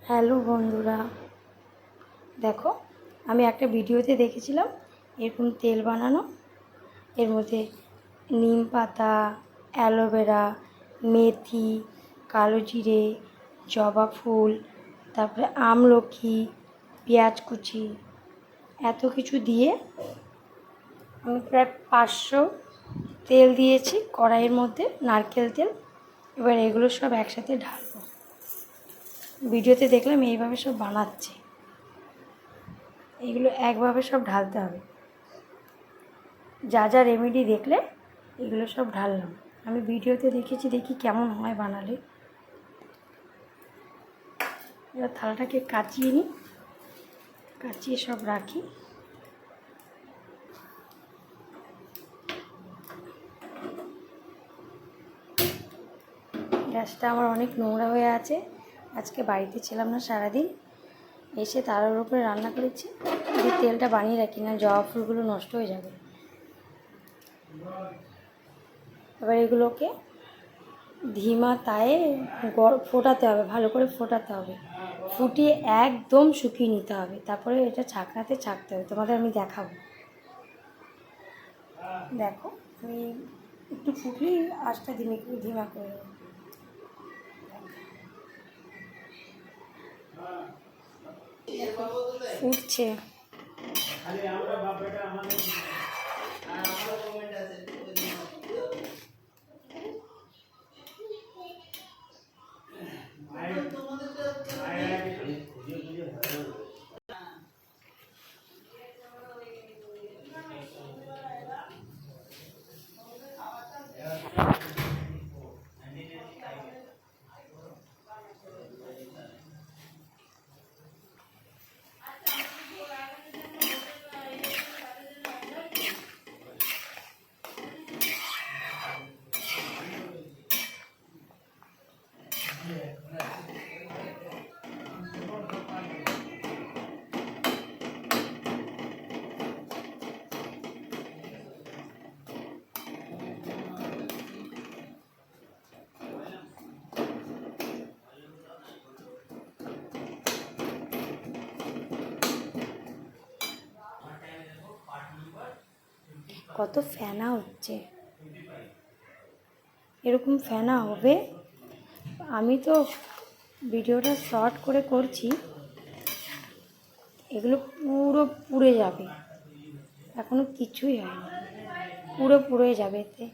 Hello বন্ধুরা, দেখো আমি একটা ভিডিওতে দেখেছিলাম এরকম তেল বানানো। এর মধ্যে নিম পাতা, অ্যালোভেরা, মেথি, কালো জিরে, জবা ফুল, তারপরে আমলকি, পেঁয়াজ কুচি এত কিছু দিয়ে আমি প্রায় 500 তেল দিয়েছি কড়াইয়ের মধ্যে, নারকেল তেল। এবার এগুলো সব একসাথে ঢালবো। ভিডিওতে দেখলাম এইভাবে সব বানাচ্ছে, এগুলো একভাবে সব ঢালতে হবে। যা যা রেমেডি দেখলে এগুলো সব ঢাললাম। আমি ভিডিওতে দেখেছি, দেখি কেমন হয় বানালে। এবার থালাটাকে কাচিয়ে নিই, কাচিয়ে সব রাখি। গ্যাসটা আমার অনেক নোংরা হয়ে আছে, আজকে বাড়িতে ছিলাম না সারাদিন, এসে তার উপরে রান্না করেছি। যদি তেলটা বানিয়ে রাখি, না জবা ফুলগুলো নষ্ট হয়ে যাবে। এবার এগুলোকে ধিমা তায়ে ফোটাতে হবে, ভালো করে ফোটাতে হবে। ফুটিয়ে একদম শুকিয়ে নিতে হবে, তারপরে এটা ছাঁকনাতে ছাঁকতে হবে। তোমাদের আমি দেখাবো। দেখো আমি একটু ফুটলেই আঁচটা ধিমা করে দেবো। ফুটছে। কত ফেনা হচ্ছে, এরকম ফেনা হবে। আমি তো ভিডিওটা শর্ট করে করছি, এগুলো পুরো পুড়ে যাবে, এখনো কিছুই হয়নি, পুরো পুড়ে যাবে এতে।